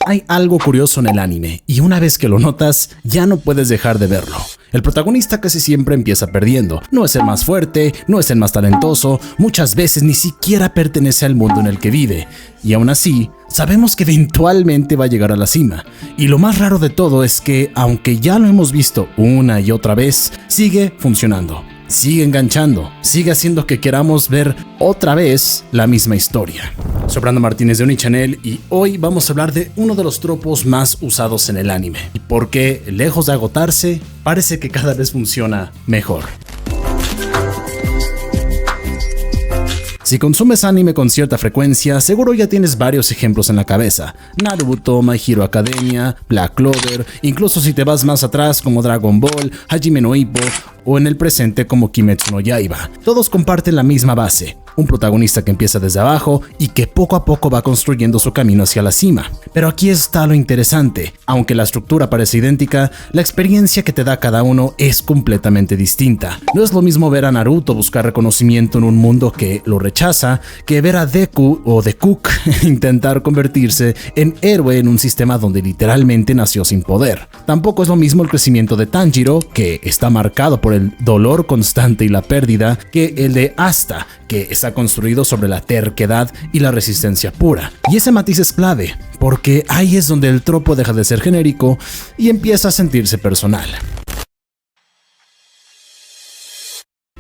Hay algo curioso en el anime, y una vez que lo notas, ya no puedes dejar de verlo. El protagonista casi siempre empieza perdiendo. No es el más fuerte, no es el más talentoso, muchas veces ni siquiera pertenece al mundo en el que vive. Y aún así, sabemos que eventualmente va a llegar a la cima. Y lo más raro de todo es que, aunque ya lo hemos visto una y otra vez, sigue funcionando. Sigue enganchando, sigue haciendo que queramos ver otra vez la misma historia. Soy Brandon Martínez de Unichannel y hoy vamos a hablar de uno de los tropos más usados en el anime y por qué, lejos de agotarse, parece que cada vez funciona mejor. Si consumes anime con cierta frecuencia, seguro ya tienes varios ejemplos en la cabeza. Naruto, My Hero Academia, Black Clover, incluso si te vas más atrás como Dragon Ball, Hajime no Ippo o en el presente como Kimetsu no Yaiba. Todos comparten la misma base, un protagonista que empieza desde abajo y que poco a poco va construyendo su camino hacia la cima. Pero aquí está lo interesante, aunque la estructura parece idéntica, la experiencia que te da cada uno es completamente distinta. No es lo mismo ver a Naruto buscar reconocimiento en un mundo que lo rechaza, que ver a Deku o Dekuk intentar convertirse en héroe en un sistema donde literalmente nació sin poder. Tampoco es lo mismo el crecimiento de Tanjiro, que está marcado por el dolor constante y la pérdida, que el de Asta, que está construido sobre la terquedad y la resistencia pura. Y ese matiz es clave, porque ahí es donde el tropo deja de ser genérico y empieza a sentirse personal.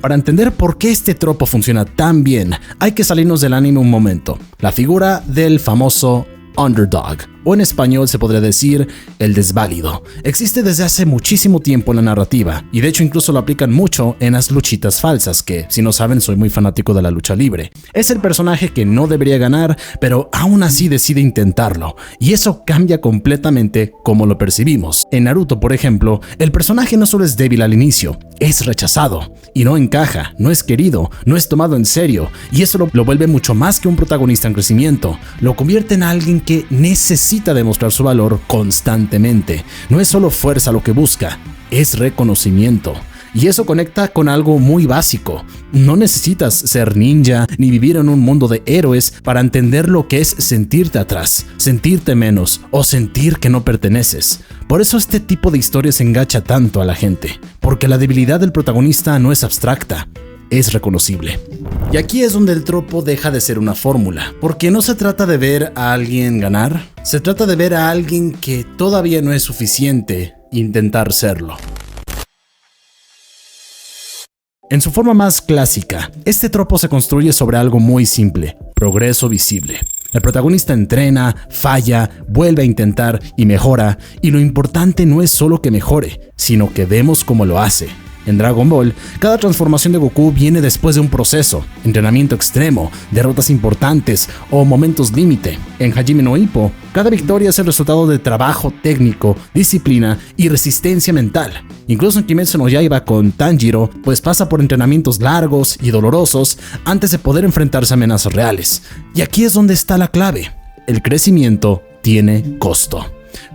Para entender por qué este tropo funciona tan bien, hay que salirnos del anime un momento. La figura del famoso underdog, o en español se podría decir el desválido, existe desde hace muchísimo tiempo en la narrativa, y de hecho incluso lo aplican mucho en las luchitas falsas, que si no saben soy muy fanático de la lucha libre. Es el personaje que no debería ganar, pero aún así decide intentarlo, y eso cambia completamente cómo lo percibimos. En Naruto, por ejemplo, el personaje no solo es débil al inicio, es rechazado, y no encaja, no es querido, no es tomado en serio, y eso lo vuelve mucho más que un protagonista en crecimiento, lo convierte en alguien que necesita demostrar su valor constantemente. No es solo fuerza lo que busca, es reconocimiento. Y eso conecta con algo muy básico. No necesitas ser ninja ni vivir en un mundo de héroes para entender lo que es sentirte atrás, sentirte menos o sentir que no perteneces. Por eso este tipo de historias engancha tanto a la gente, porque la debilidad del protagonista no es abstracta, es reconocible. Y aquí es donde el tropo deja de ser una fórmula, porque no se trata de ver a alguien ganar, se trata de ver a alguien que todavía no es suficiente intentar serlo. En su forma más clásica, este tropo se construye sobre algo muy simple: progreso visible. El protagonista entrena, falla, vuelve a intentar y mejora, y lo importante no es solo que mejore, sino que vemos cómo lo hace. En Dragon Ball, cada transformación de Goku viene después de un proceso, entrenamiento extremo, derrotas importantes o momentos límite. En Hajime no Ippo, cada victoria es el resultado de trabajo técnico, disciplina y resistencia mental. Incluso en Kimetsu no Yaiba con Tanjiro, pues pasa por entrenamientos largos y dolorosos antes de poder enfrentarse a amenazas reales. Y aquí es donde está la clave: el crecimiento tiene costo.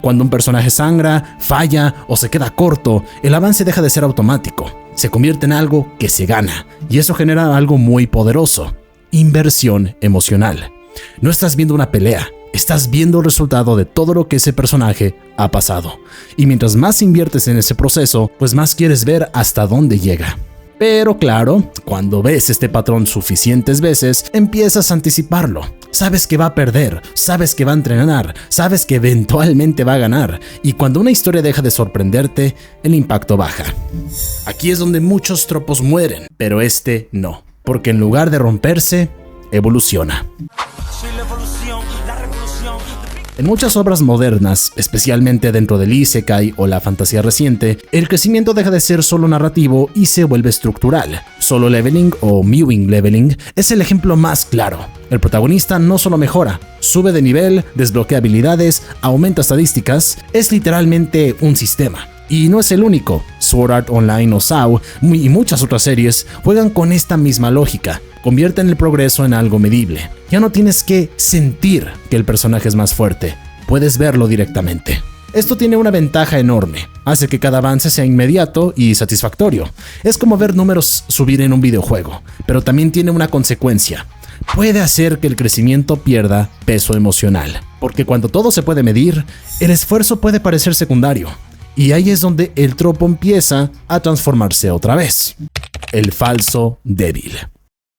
Cuando un personaje sangra, falla o se queda corto, el avance deja de ser automático, se convierte en algo que se gana, y eso genera algo muy poderoso: inversión emocional. No estás viendo una pelea, estás viendo el resultado de todo lo que ese personaje ha pasado, y mientras más inviertes en ese proceso, pues más quieres ver hasta dónde llega. Pero claro, cuando ves este patrón suficientes veces, empiezas a anticiparlo. Sabes que va a perder, sabes que va a entrenar, sabes que eventualmente va a ganar. Y cuando una historia deja de sorprenderte, el impacto baja. Aquí es donde muchos tropos mueren, pero este no. Porque en lugar de romperse, evoluciona. En muchas obras modernas, especialmente dentro del isekai o la fantasía reciente, el crecimiento deja de ser solo narrativo y se vuelve estructural. Solo Leveling o Mewing Leveling es el ejemplo más claro. El protagonista no solo mejora, sube de nivel, desbloquea habilidades, aumenta estadísticas, es literalmente un sistema. Y no es el único. Sword Art Online o SAO y muchas otras series juegan con esta misma lógica. Convierten el progreso en algo medible. Ya no tienes que sentir que el personaje es más fuerte, puedes verlo directamente. Esto tiene una ventaja enorme, hace que cada avance sea inmediato y satisfactorio. Es como ver números subir en un videojuego, pero también tiene una consecuencia. puede hacer que el crecimiento pierda peso emocional. Porque cuando todo se puede medir, el esfuerzo puede parecer secundario. Y ahí es donde el tropo empieza a transformarse otra vez. El falso débil.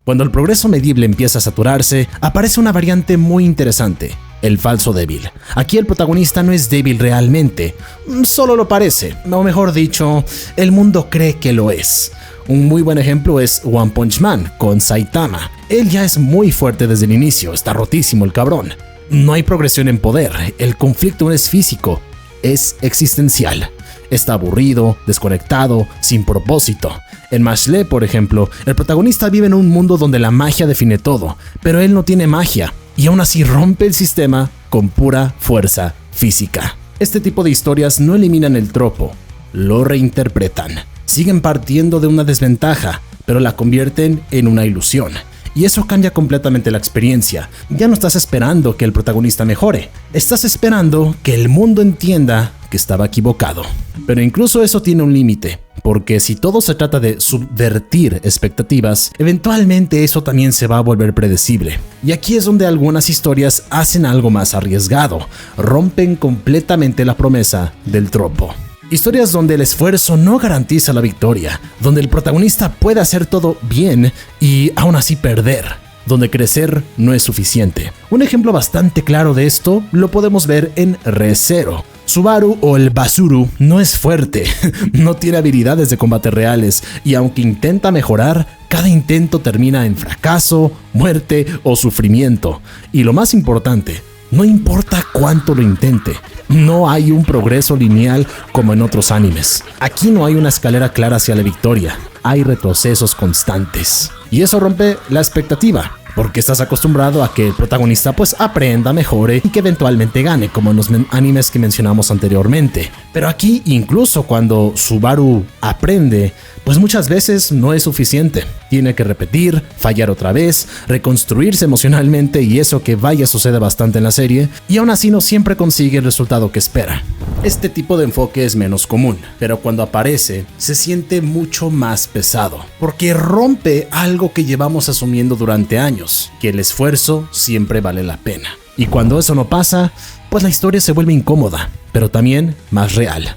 Cuando el progreso medible empieza a saturarse, aparece una variante muy interesante, el falso débil. Aquí el protagonista no es débil realmente, solo lo parece, o mejor dicho, el mundo cree que lo es. Un muy buen ejemplo es One Punch Man con Saitama. Él ya es muy fuerte desde el inicio, está rotísimo el cabrón. No hay progresión en poder, el conflicto no es físico, es existencial. Está aburrido, desconectado, sin propósito. En Mashle, por ejemplo, el protagonista vive en un mundo donde la magia define todo, pero él no tiene magia, y aún así rompe el sistema con pura fuerza física. Este tipo de historias no eliminan el tropo, lo reinterpretan. Siguen partiendo de una desventaja, pero la convierten en una ilusión. Y eso cambia completamente la experiencia. Ya no estás esperando que el protagonista mejore, estás esperando que el mundo entienda que estaba equivocado. Pero incluso eso tiene un límite, porque si todo se trata de subvertir expectativas, eventualmente eso también se va a volver predecible. Y aquí es donde algunas historias hacen algo más arriesgado, rompen completamente la promesa del tropo. Historias donde el esfuerzo no garantiza la victoria, donde el protagonista puede hacer todo bien y aún así perder, donde crecer no es suficiente. Un ejemplo bastante claro de esto lo podemos ver en Re:Zero. Subaru o el Basuru no es fuerte, no tiene habilidades de combate reales y aunque intenta mejorar, cada intento termina en fracaso, muerte o sufrimiento. Y lo más importante, no importa cuánto lo intente, no hay un progreso lineal como en otros animes. Aquí no hay una escalera clara hacia la victoria, hay retrocesos constantes. Y eso rompe la expectativa, porque estás acostumbrado a que el protagonista pues aprenda, mejore y que eventualmente gane, como en los animes que mencionamos anteriormente. Pero aquí, incluso cuando Subaru aprende, pues muchas veces no es suficiente. Tiene que repetir, fallar otra vez, reconstruirse emocionalmente y eso que vaya sucede bastante en la serie, y aún así no siempre consigue el resultado que espera. Este tipo de enfoque es menos común, pero cuando aparece se siente mucho más pesado, porque rompe algo que llevamos asumiendo durante años, que el esfuerzo siempre vale la pena. Y cuando eso no pasa, pues la historia se vuelve incómoda, pero también más real.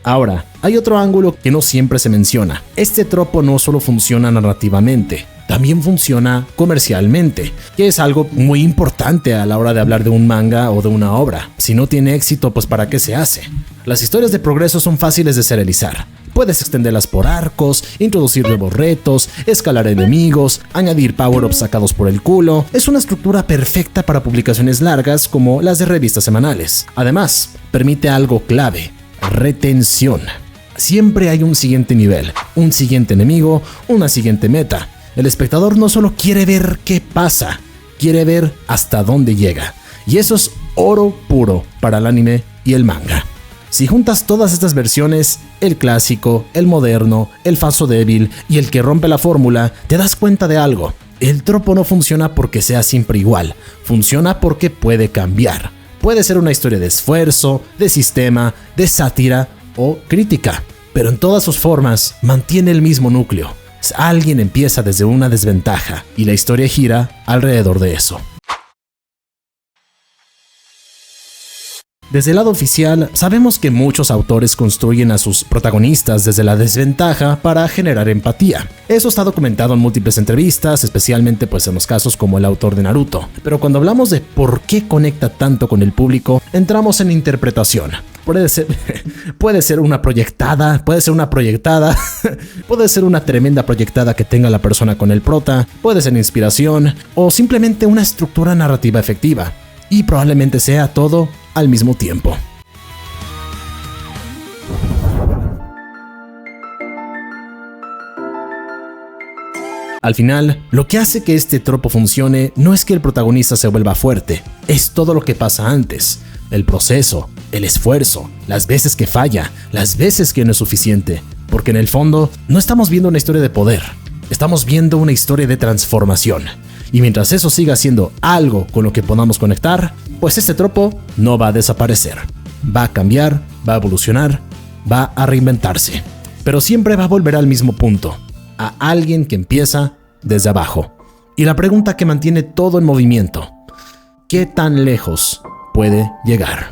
Ahora, hay otro ángulo que no siempre se menciona. Este tropo no solo funciona narrativamente, también funciona comercialmente, que es algo muy importante a la hora de hablar de un manga o de una obra. Si no tiene éxito, pues ¿para qué se hace? Las historias de progreso son fáciles de serializar. Puedes extenderlas por arcos, introducir nuevos retos, escalar enemigos, añadir power-ups sacados por el culo. Es una estructura perfecta para publicaciones largas como las de revistas semanales. Además, permite algo clave: retención. Siempre hay un siguiente nivel, un siguiente enemigo, una siguiente meta. El espectador no solo quiere ver qué pasa, quiere ver hasta dónde llega. Y eso es oro puro para el anime y el manga. Si juntas todas estas versiones, el clásico, el moderno, el falso débil y el que rompe la fórmula, te das cuenta de algo. El tropo no funciona porque sea siempre igual, funciona porque puede cambiar. Puede ser una historia de esfuerzo, de sistema, de sátira o crítica, pero en todas sus formas mantiene el mismo núcleo. Alguien empieza desde una desventaja y la historia gira alrededor de eso. Desde el lado oficial, sabemos que muchos autores construyen a sus protagonistas desde la desventaja para generar empatía. Eso está documentado en múltiples entrevistas, especialmente pues en los casos como el autor de Naruto. Pero cuando hablamos de por qué conecta tanto con el público, entramos en interpretación. Puede ser una proyectada, puede ser una tremenda proyectada que tenga la persona con el prota, puede ser inspiración o simplemente una estructura narrativa efectiva. Y probablemente sea todo al mismo tiempo. Al final, lo que hace que este tropo funcione no es que el protagonista se vuelva fuerte, es todo lo que pasa antes. El proceso, el esfuerzo, las veces que falla, las veces que no es suficiente. Porque en el fondo, no estamos viendo una historia de poder, estamos viendo una historia de transformación. Y mientras eso siga siendo algo con lo que podamos conectar, pues este tropo no va a desaparecer. Va a cambiar, va a evolucionar, va a reinventarse. Pero siempre va a volver al mismo punto, a alguien que empieza desde abajo. Y la pregunta que mantiene todo en movimiento: ¿qué tan lejos puede llegar?